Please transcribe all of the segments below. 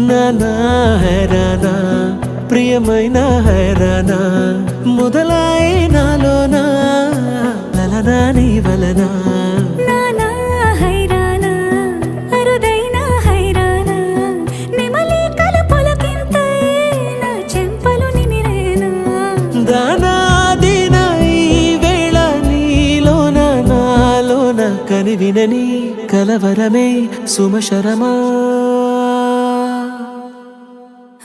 నానా హైరానా ప్రియమైన హైరానా మొదలాయి నాలోనా లలనా నీ వలనా నానా హైరానా అరుదైన హైరానా నెమలి కలుపులకింతై నా చెంపలు నిమిరేనా దానా దీనా ఈ వేళ నీలోన నాలోన కనివినని కలవరమే సుమశరమా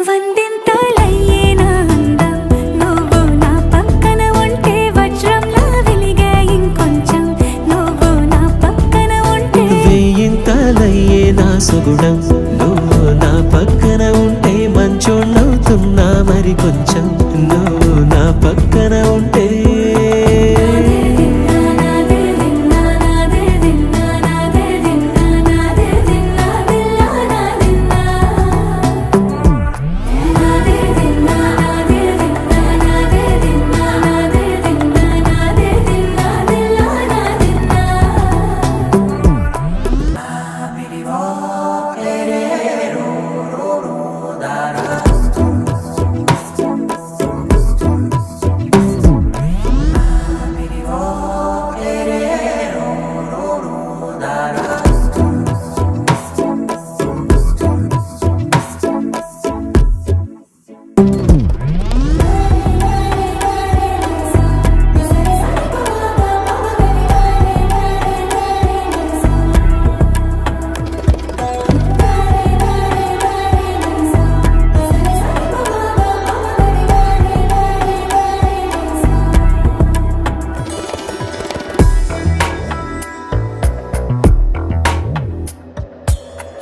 వందింతలయ్యేనా అందం నువ్వు నా పక్కన ఉంటే వజ్రంలా వెలిగే ఇంకొంచెం నువ్వు నా పక్కన ఉంటే వేయింతలయ్యే నా సుగుణం నువ్వు నా పక్కన ఉంటే మంచోళ్ళవుతున్నా మరి కొంచెం నువ్వు నా పక్కన ఉంటే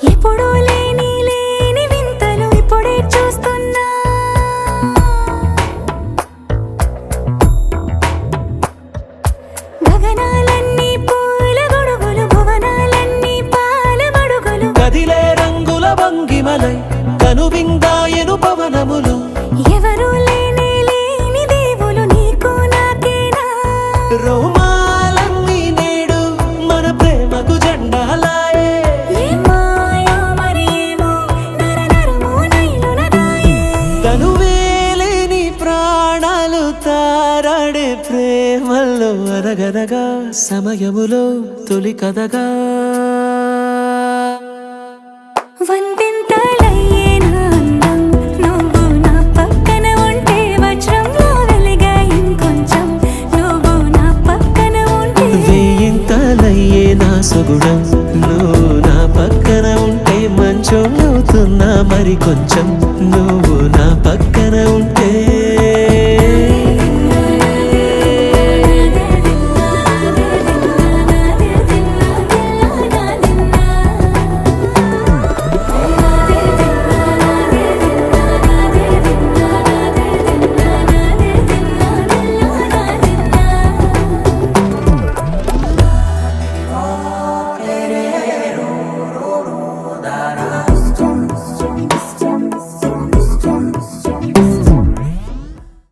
ఎప్పుడూ లేని వింతలు ఇప్పుడే చూస్తున్నా గగనాలన్నీ పూల గొడుగులు భువనాలన్నీ పాల గొడుగులు కదిలే రంగుల భంగిమలై కనువిందాయను పవనములు ఎవరూ లేని దేవులు నీకు నాకేనా రోమాలన్నీ నేడు మన ప్రేమకు జెండాలాయే మాయో మరేమో నరనరమో నైలునదాయే తనువేలేని ప్రాణాలు తారాడే ప్రేమల్లో అరగరగా సమయములో తొలి కథగా వందింతలయ్యేనా అందం నువ్వు నా పక్కన ఉంటే వజ్రంలా వెలిగే ఇంకొంచెం నువ్వు నా పక్కన ఉంటే వేయింతలయ్యే నా సుగుణం నువ్వు నా పక్కన ఉంటే మంచోళ్ళవుతున్నా మరి కొంచెం నువ్వు నా